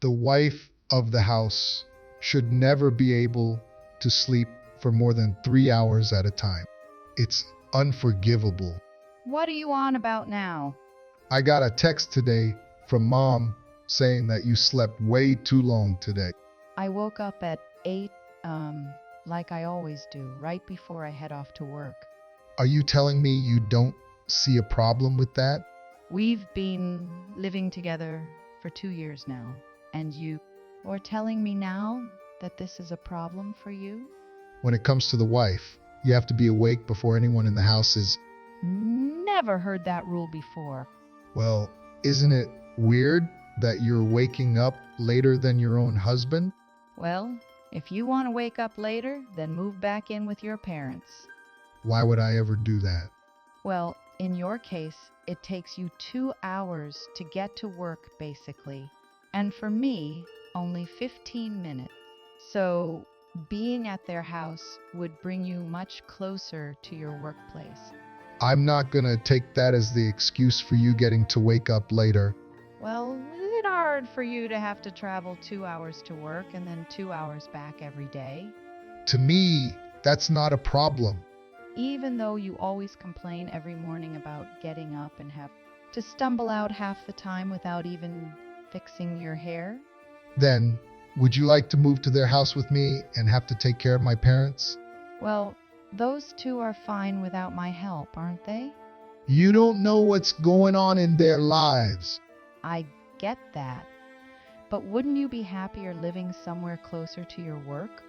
The wife of the house should never be able to sleep for more than 3 hours at a time. It's unforgivable. What are you on about now? I got a text today from Mom saying that you slept way too long today. I woke up at 8, like I always do, right before I head off to work. Are you telling me you don't see a problem with that? We've been living together for 2 years now, and you're telling me now that this is a problem for you? When it comes to the wife, you have to be awake before anyone in the house is. Never heard that rule before. Well, isn't it weird that you're waking up later than your own husband? Well, if you want to wake up later, then move back in with your parents. Why would I ever do that? Well, in your case, it takes you 2 hours to get to work, basically. And for me, only 15 minutes. So, being at their house would bring you much closer to your workplace. I'm not gonna take that as the excuse for you getting to wake up later. Well, is it hard for you to have to travel 2 hours to work and then 2 hours back every day? To me, that's not a problem. Even though you always complain every morning about getting up and have to stumble out half the time without even fixing your hair? Then, would you like to move to their house with me and have to take care of my parents? Well, those two are fine without my help, aren't they? You don't know what's going on in their lives. I get that. But wouldn't you be happier living somewhere closer to your work?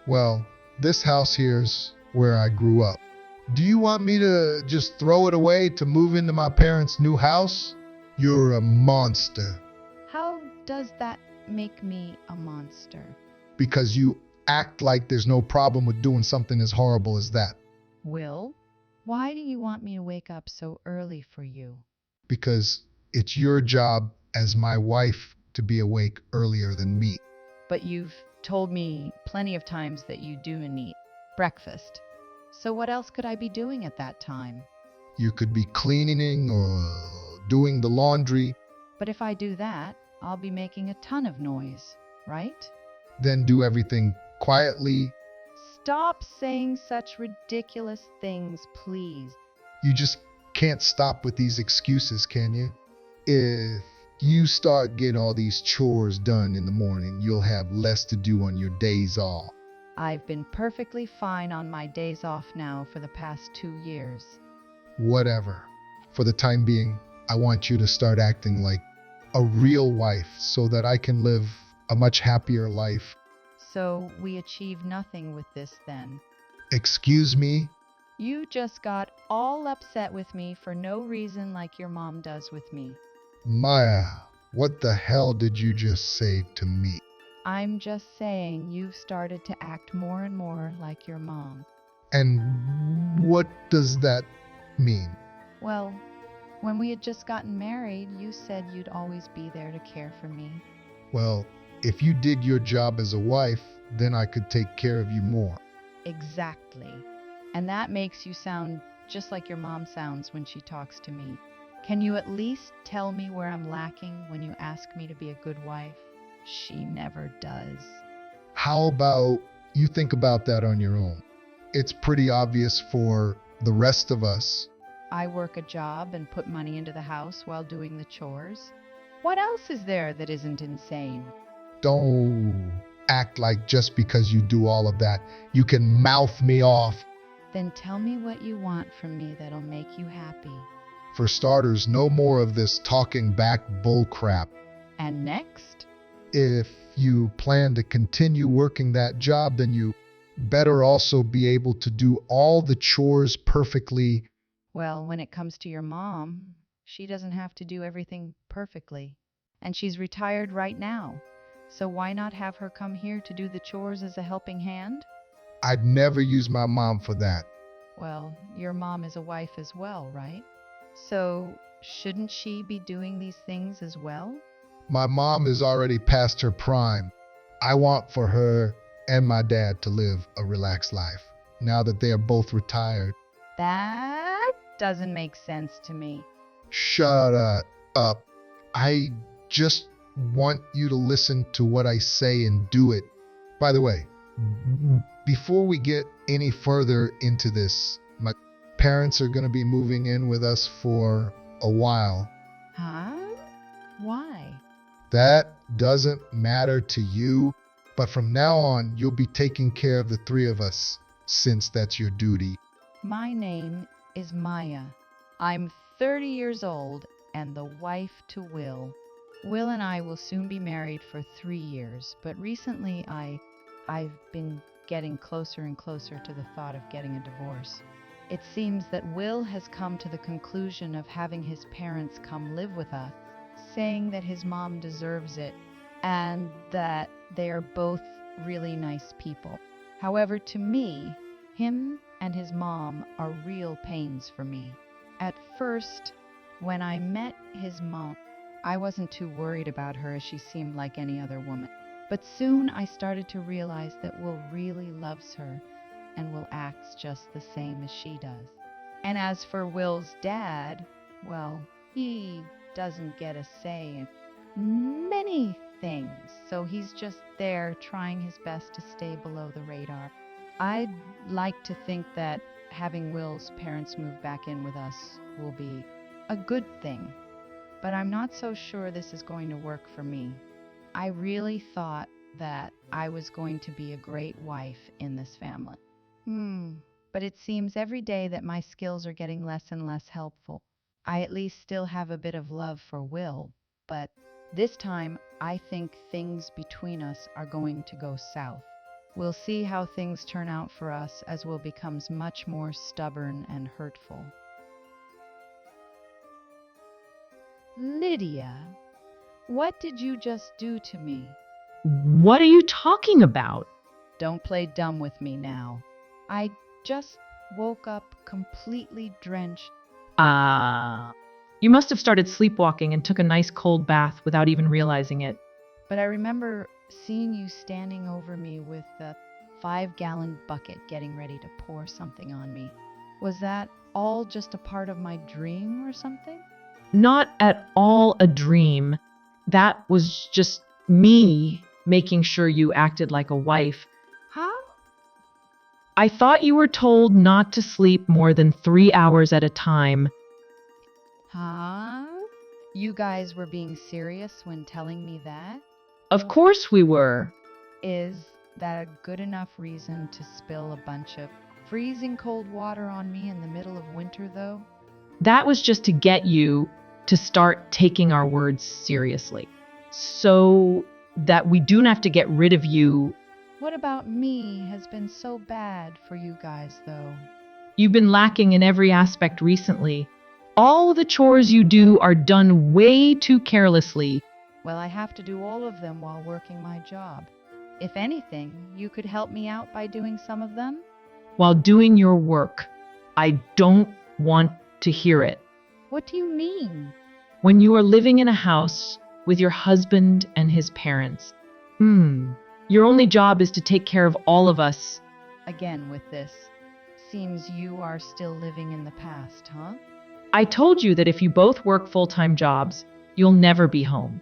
Well, this house here's where I grew up. Do you want me to just throw it away to move into my parents' new house? You're a monster. How does that make me a monster? Because you act like there's no problem with doing something as horrible as that. Will, why do you want me to wake up so early for you? Because it's your job as my wife to be awake earlier than me. But you've told me plenty of times that you do eat breakfast. So what else could I be doing at that time? You could be cleaning or doing the laundry. But if I do that, I'll be making a ton of noise, right? Then do everything quietly. Stop saying such ridiculous things, please. You just can't stop with these excuses, can you? If you start getting all these chores done in the morning, you'll have less to do on your days off. I've been perfectly fine on my days off now for the past 2 years. Whatever. For the time being, I want you to start acting like a real wife so that I can live a much happier life. So we achieve nothing with this then. Excuse me? You just got all upset with me for no reason like your mom does with me. Maya, what the hell did you just say to me? I'm just saying you've started to act more and more like your mom. And what does that mean? Well, when we had just gotten married, you said you'd always be there to care for me. Well, if you did your job as a wife, then I could take care of you more. Exactly. And that makes you sound just like your mom sounds when she talks to me. Can you at least tell me where I'm lacking when you ask me to be a good wife? She never does. How about you think about that on your own? It's pretty obvious for the rest of us. I work a job and put money into the house while doing the chores. What else is there that isn't insane? Don't act like just because you do all of that, you can mouth me off. Then tell me what you want from me that'll make you happy. For starters, no more of this talking back bull crap. And next? If you plan to continue working that job, then you better also be able to do all the chores perfectly. Well, when it comes to your mom, she doesn't have to do everything perfectly. And she's retired right now. So why not have her come here to do the chores as a helping hand? I'd never use my mom for that. Well, your mom is a wife as well, right? So shouldn't she be doing these things as well? My mom is already past her prime. I want for her and my dad to live a relaxed life, now that they are both retired. That doesn't make sense to me. Shut up. I just want you to listen to what I say and do it. By the way, before we get any further into this, my parents are going to be moving in with us for a while. Huh? Why? That doesn't matter to you, but from now on, you'll be taking care of the three of us, since that's your duty. My name is Maya. I'm 30 years old and the wife to Will. Will and I will soon be married for 3 years, but recently I've been getting closer and closer to the thought of getting a divorce. It seems that Will has come to the conclusion of having his parents come live with us, saying that his mom deserves it and that they are both really nice people. However, to me, him and his mom are real pains for me. At first, when I met his mom, I wasn't too worried about her as she seemed like any other woman. But soon I started to realize that Will really loves her and Will acts just the same as she does. And as for Will's dad, well, he doesn't get a say in many things, so he's just there trying his best to stay below the radar. I'd like to think that having Will's parents move back in with us will be a good thing, but I'm not so sure this is going to work for me. I really thought that I was going to be a great wife in this family. But it seems every day that my skills are getting less and less helpful. I at least still have a bit of love for Will, but this time I think things between us are going to go south. We'll see how things turn out for us as Will becomes much more stubborn and hurtful. Lydia, what did you just do to me? What are you talking about? Don't play dumb with me now. I just woke up completely drenched. You must have started sleepwalking and took a nice cold bath without even realizing it. But I remember seeing you standing over me with a 5-gallon bucket getting ready to pour something on me. Was that all just a part of my dream or something? Not at all a dream. That was just me making sure you acted like a wife. Huh? I thought you were told not to sleep more than 3 hours at a time. Huh? You guys were being serious when telling me that? Of course we were. Is that a good enough reason to spill a bunch of freezing cold water on me in the middle of winter, though? That was just to get you to start taking our words seriously, so that we don't have to get rid of you. What about me has been so bad for you guys, though? You've been lacking in every aspect recently. All the chores you do are done way too carelessly. Well, I have to do all of them while working my job. If anything, you could help me out by doing some of them? While doing your work. I don't want to hear it. What do you mean? When you are living in a house with your husband and his parents, your only job is to take care of all of us. Again with this. Seems you are still living in the past, huh? I told you that if you both work full-time jobs, you'll never be home.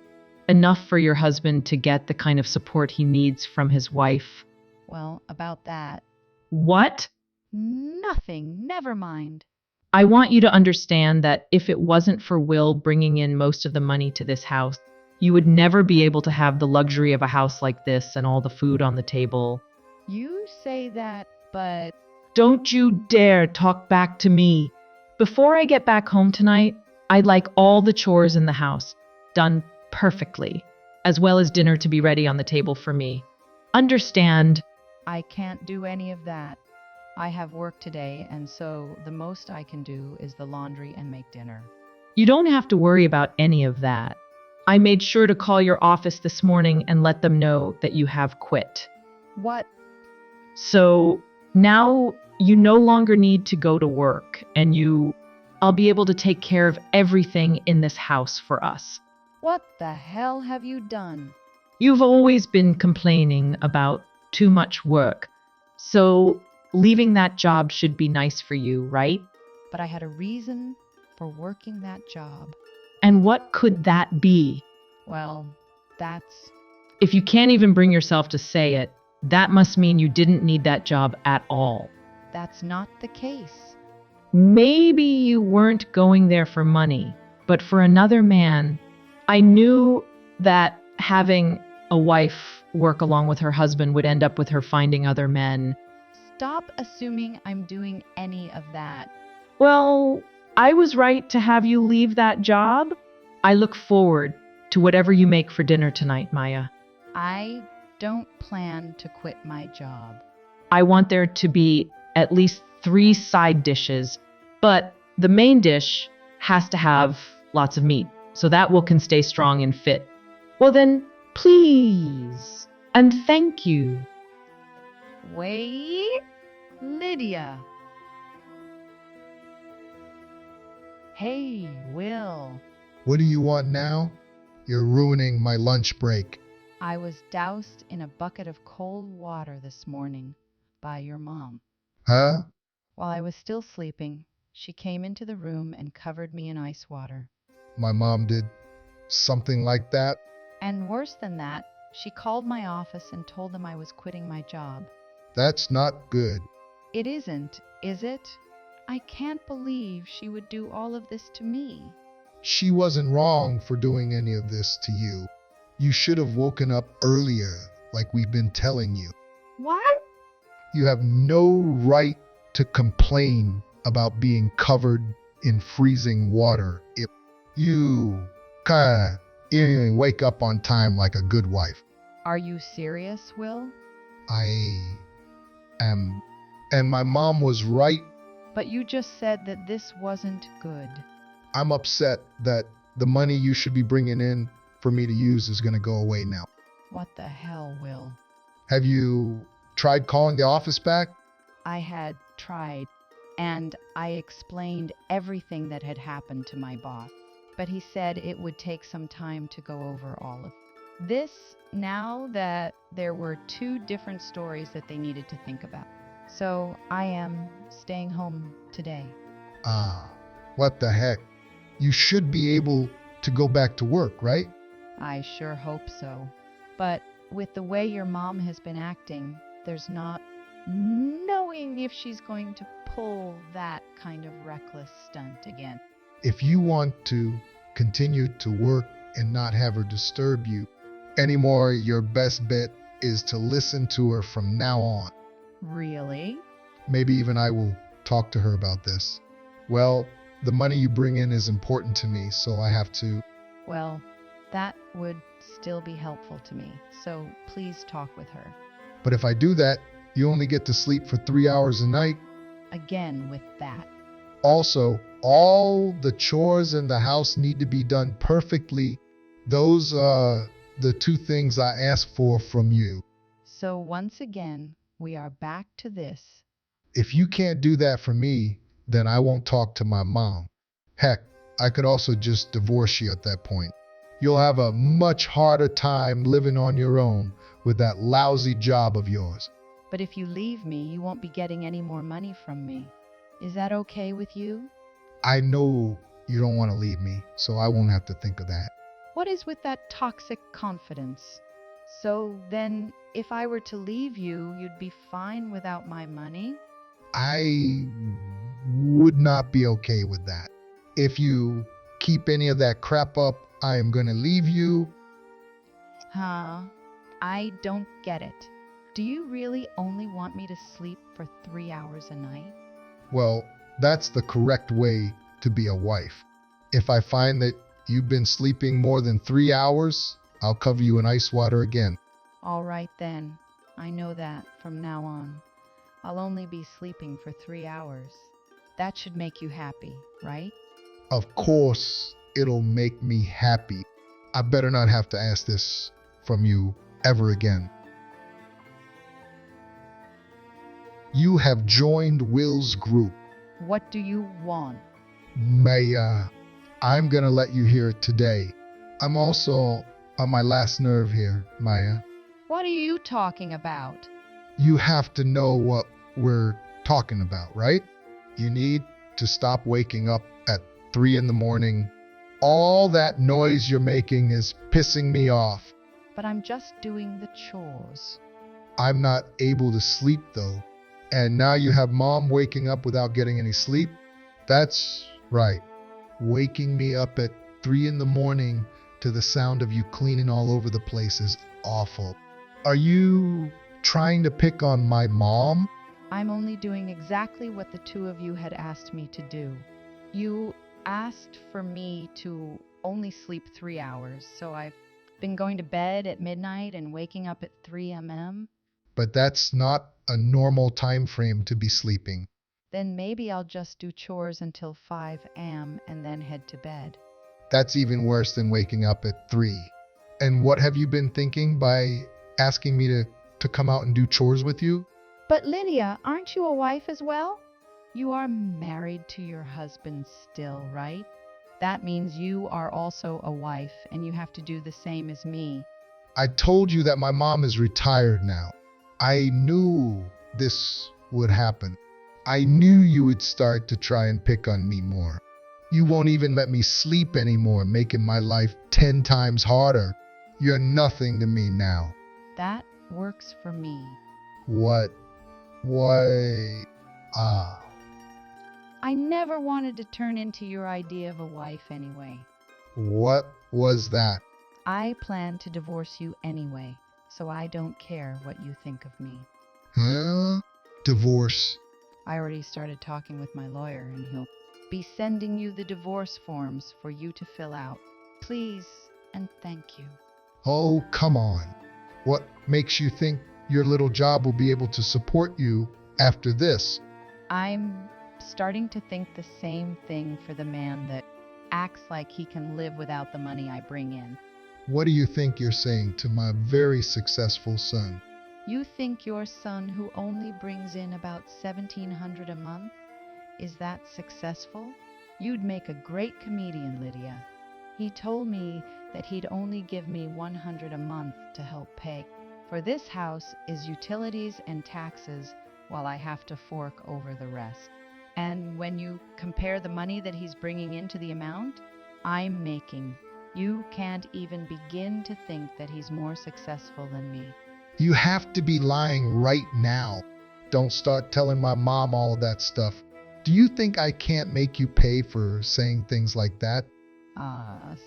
Enough for your husband to get the kind of support he needs from his wife. Well, about that. What? Nothing. Never mind. I want you to understand that if it wasn't for Will bringing in most of the money to this house, you would never be able to have the luxury of a house like this and all the food on the table. You say that, but... Don't you dare talk back to me. Before I get back home tonight, I'd like all the chores in the house done perfectly, as well as dinner to be ready on the table for me. Understand? I can't do any of that. I have work today, and so the most I can do is the laundry and make dinner. You don't have to worry about any of that. I made sure to call your office this morning and let them know that you have quit. What? So now you no longer need to go to work, and I'll be able to take care of everything in this house for us. What the hell have you done? You've always been complaining about too much work, so leaving that job should be nice for you, right? But I had a reason for working that job. And what could that be? Well, That's If you can't even bring yourself to say it, that must mean you didn't need that job at all. that's not the case. Maybe you weren't going there for money, but for another man. I knew that having a wife work along with her husband would end up with her finding other men. Stop assuming I'm doing any of that. Well, I was right to have you leave that job. I look forward to whatever you make for dinner tonight, Maya. I don't plan to quit my job. I want there to be at least 3 side dishes, but the main dish has to have lots of meat, so that Will can stay strong and fit. Well then, please, and thank you. Wait, Lydia. Hey, Will. What do you want now? You're ruining my lunch break. I was doused in a bucket of cold water this morning by your mom. Huh? While I was still sleeping, she came into the room and covered me in ice water. My mom did something like that? And worse than that, she called my office and told them I was quitting my job. That's not good. It isn't, is it? I can't believe she would do all of this to me. She wasn't wrong for doing any of this to you. You should have woken up earlier, like we've been telling you. What? You have no right to complain about being covered in freezing water if you didn't wake up on time like a good wife. Are you serious, Will? I am. And my mom was right. But you just said that this wasn't good. I'm upset that the money you should be bringing in for me to use is going to go away now. What the hell, Will? Have you tried calling the office back? I had tried, and I explained everything that had happened to my boss. But he said it would take some time to go over all of this now that there were 2 different stories that they needed to think about. So I am staying home today. What the heck? You should be able to go back to work, right? I sure hope so. But with the way your mom has been acting, there's not knowing if she's going to pull that kind of reckless stunt again. If you want to continue to work and not have her disturb you anymore, your best bet is to listen to her from now on. Really? Maybe even I will talk to her about this. Well, the money you bring in is important to me, so I have to. Well, that would still be helpful to me, so please talk with her. But if I do that, you only get to sleep for 3 hours a night. Again with that. Also, all the chores in the house need to be done perfectly. Those are the 2 things I ask for from you. So once again, we are back to this. If you can't do that for me, then I won't talk to my mom. Heck, I could also just divorce you at that point. You'll have a much harder time living on your own with that lousy job of yours. But if you leave me, you won't be getting any more money from me. Is that okay with you? I know you don't want to leave me, so I won't have to think of that. What is with that toxic confidence? So then, if I were to leave you, you'd be fine without my money? I would not be okay with that. If you keep any of that crap up, I am going to leave you. Huh? I don't get it. Do you really only want me to sleep for 3 hours a night? Well, that's the correct way to be a wife. If I find that you've been sleeping more than 3 hours, I'll cover you in ice water again. All right then. I know that from now on. I'll only be sleeping for 3 hours. That should make you happy, right? Of course, it'll make me happy. I better not have to ask this from you ever again. You have joined Will's group. What do you want? Maya, I'm gonna let you hear it today. I'm also on my last nerve here, Maya. What are you talking about? You have to know what we're talking about, right? You need to stop waking up at 3 in the morning. All that noise you're making is pissing me off. but I'm just doing the chores. I'm not able to sleep though. And now you have mom waking up without getting any sleep? That's right. Waking me up at 3 in the morning to the sound of you cleaning all over the place is awful. Are you trying to pick on my mom? I'm only doing exactly what the two of you had asked me to do. You asked for me to only sleep 3 hours, so I've been going to bed at midnight and waking up at 3 a.m. But that's not a normal time frame to be sleeping. Then maybe I'll just do chores until 5 a.m. and then head to bed. That's even worse than waking up at 3. And what have you been thinking by asking me to come out and do chores with you? But Lydia, aren't you a wife as well? You are married to your husband still, right? That means you are also a wife and you have to do the same as me. I told you that my mom is retired now. I knew this would happen. I knew you would start to try and pick on me more. You won't even let me sleep anymore, making my life 10 times harder. You're nothing to me now. That works for me. What? Why? Ah. I never wanted to turn into your idea of a wife anyway. What was that? I plan to divorce you anyway, so I don't care what you think of me. Huh? Divorce. I already started talking with my lawyer and he'll be sending you the divorce forms for you to fill out. Please and thank you. Oh, come on. What makes you think your little job will be able to support you after this? I'm starting to think the same thing for the man that acts like he can live without the money I bring in. What do you think you're saying to my very successful son? You think your son, who only brings in about $1,700 a month, is that successful? You'd make a great comedian, Lydia. He told me that he'd only give me $100 a month to help pay. For this house is utilities and taxes, while I have to fork over the rest. And when you compare the money that he's bringing into the amount I'm making, you can't even begin to think that he's more successful than me. You have to be lying right now. Don't start telling my mom all of that stuff. Do you think I can't make you pay for saying things like that?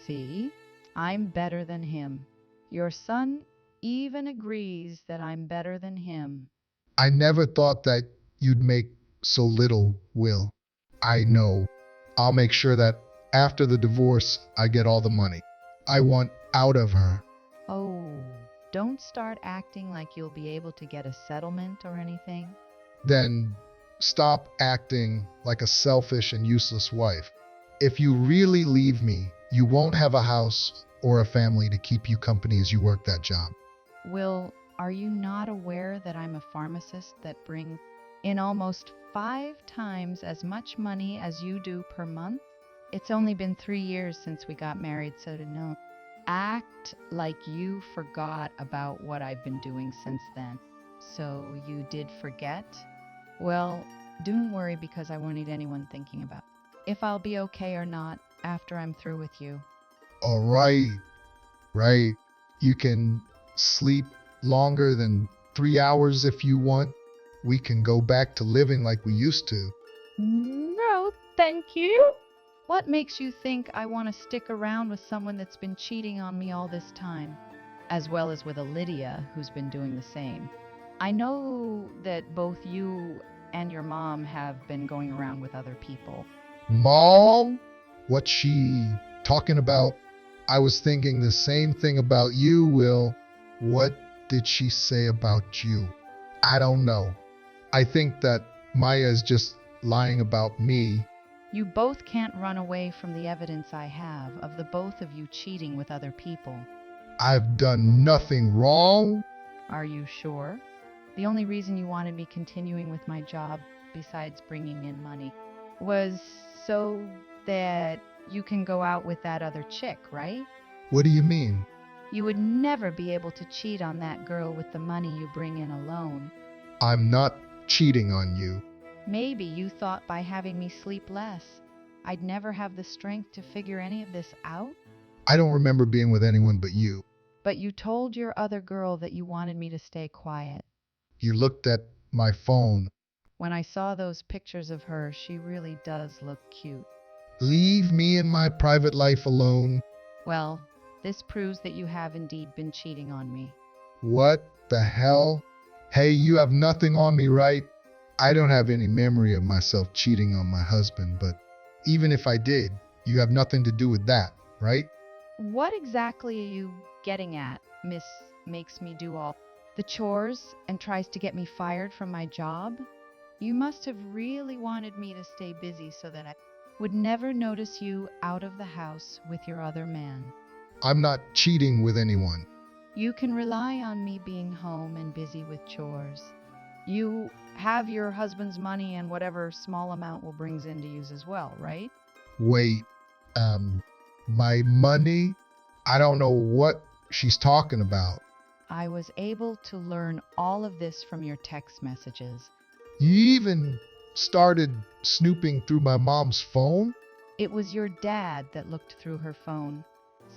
See? I'm better than him. Your son even agrees that I'm better than him. I never thought that you'd make so little, Will. I know. I'll make sure that after the divorce, I get all the money I want out of her. Oh, don't start acting like you'll be able to get a settlement or anything. Then stop acting like a selfish and useless wife. If you really leave me, you won't have a house or a family to keep you company as you work that job. Will, are you not aware that I'm a pharmacist that brings in almost 5 times as much money as you do per month? It's only been 3 years since we got married, so to know. Act like you forgot about what I've been doing since then. So you did forget? Well, don't worry because I won't need anyone thinking about if I'll be okay or not after I'm through with you. All right. Right. You can sleep longer than 3 hours if you want. We can go back to living like we used to. No, thank you. What makes you think I want to stick around with someone that's been cheating on me all this time, as well as with a Lydia who's been doing the same? I know that both you and your mom have been going around with other people. Mom? What's she talking about? I was thinking the same thing about you, Will. What did she say about you? I don't know. I think that Maya is just lying about me. You both can't run away from the evidence I have of the both of you cheating with other people. I've done nothing wrong. Are you sure? The only reason you wanted me continuing with my job, besides bringing in money, was so that you can go out with that other chick, right? What do you mean? You would never be able to cheat on that girl with the money you bring in alone. I'm not cheating on you. Maybe you thought by having me sleep less, I'd never have the strength to figure any of this out? I don't remember being with anyone but you. But you told your other girl that you wanted me to stay quiet. You looked at my phone. When I saw those pictures of her, she really does look cute. Leave me and my private life alone. Well, this proves that you have indeed been cheating on me. What the hell? Hey, you have nothing on me, right? I don't have any memory of myself cheating on my husband, but even if I did, you have nothing to do with that, right? What exactly are you getting at, Miss makes me do all the chores and tries to get me fired from my job? You must have really wanted me to stay busy so that I would never notice you out of the house with your other man. I'm not cheating with anyone. You can rely on me being home and busy with chores. You have your husband's money and whatever small amount will brings in to use as well, right? Wait, my money? I don't know what she's talking about. I was able to learn all of this from your text messages. You even started snooping through my mom's phone? It was your dad that looked through her phone.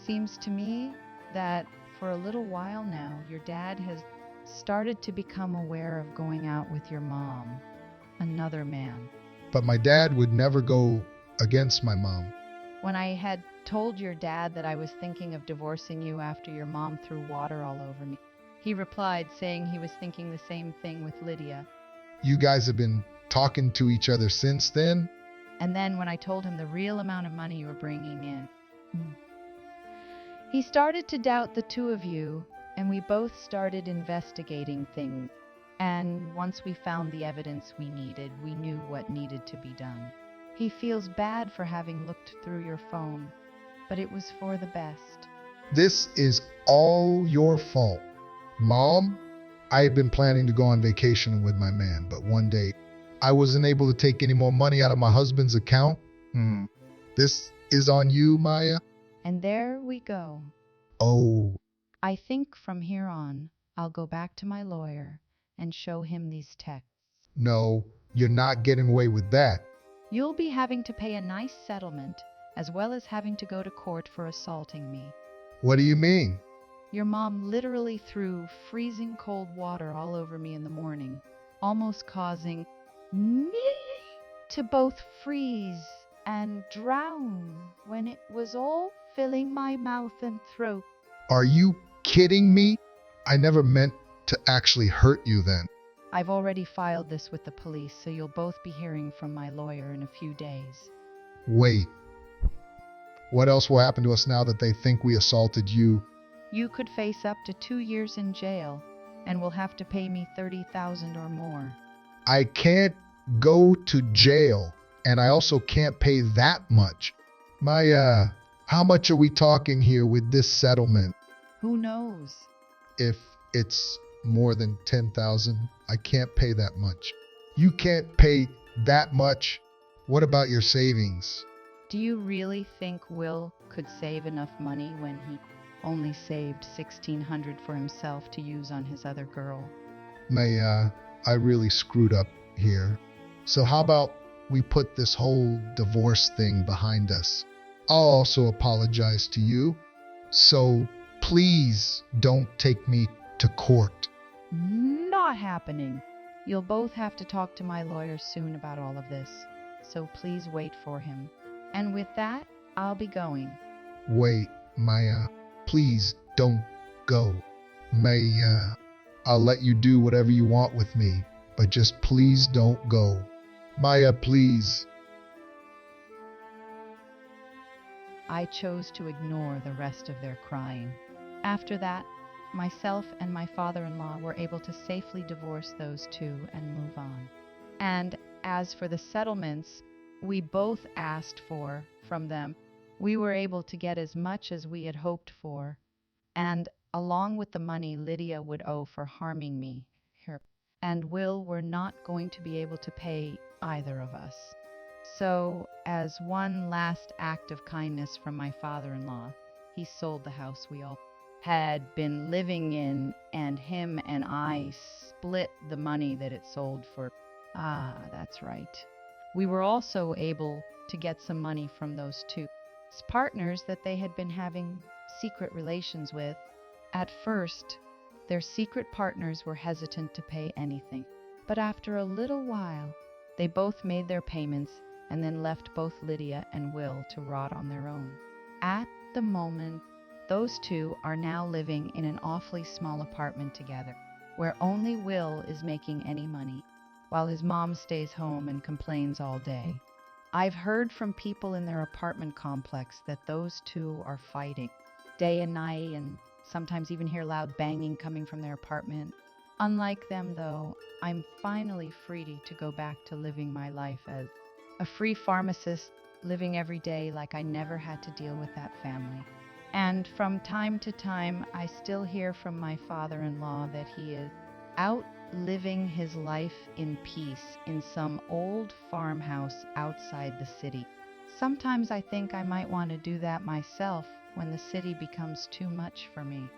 Seems to me that for a little while now, your dad has started to become aware of going out with your mom, another man. But my dad would never go against my mom. When I had told your dad that I was thinking of divorcing you after your mom threw water all over me, he replied saying he was thinking the same thing with Lydia. You guys have been talking to each other since then? And then when I told him the real amount of money you were bringing in, he started to doubt the two of you, and we both started investigating things. And once we found the evidence we needed, we knew what needed to be done. He feels bad for having looked through your phone, but it was for the best. This is all your fault. Mom, I had been planning to go on vacation with my man, but one day I wasn't able to take any more money out of my husband's account. This is on you, Maya? And there we go. Oh, I think from here on, I'll go back to my lawyer and show him these texts. no, you're not getting away with that. You'll be having to pay a nice settlement, as well as having to go to court for assaulting me. What do you mean? Your mom literally threw freezing cold water all over me in the morning, almost causing me to both freeze and drown when it was all filling my mouth and throat. Are you kidding me? I never meant to actually hurt you then. I've already filed this with the police, so you'll both be hearing from my lawyer in a few days. Wait. What else will happen to us now that they think we assaulted you? You could face up to 2 years in jail and will have to pay me $30,000 or more. I can't go to jail, and I also can't pay that much. Maya, how much are we talking here with this settlement? Who knows? If it's more than 10,000, I can't pay that much. You can't pay that much. What about your savings? Do you really think Will could save enough money when he only saved $1,600 for himself to use on his other girl? Maya, I really screwed up here. So how about we put this whole divorce thing behind us? I'll also apologize to you. So please don't take me to court. Not happening. You'll both have to talk to my lawyer soon about all of this, so please wait for him. And with that, I'll be going. Wait, Maya, please don't go. Maya, I'll let you do whatever you want with me, but just please don't go. Maya, please. I chose to ignore the rest of their crying. After that, myself and my father-in-law were able to safely divorce those two and move on. And as for the settlements we both asked for from them, we were able to get as much as we had hoped for, and along with the money Lydia would owe for harming me, her and Will were not going to be able to pay either of us. So, as one last act of kindness from my father-in-law, he sold the house we all had been living in, and him and I split the money that it sold for. Ah, that's right. We were also able to get some money from those two partners that they had been having secret relations with, At first, their secret partners were hesitant to pay anything, but after a little while, they both made their payments and then left both Lydia and Will to rot on their own. At the moment, those two are now living in an awfully small apartment together, where only Will is making any money, while his mom stays home and complains all day. I've heard from people in their apartment complex that those two are fighting day and night, and sometimes even hear loud banging coming from their apartment. Unlike them, though, I'm finally free to go back to living my life as a free pharmacist, living every day like I never had to deal with that family. And from time to time, I still hear from my father-in-law that he is out living his life in peace in some old farmhouse outside the city. Sometimes I think I might want to do that myself when the city becomes too much for me.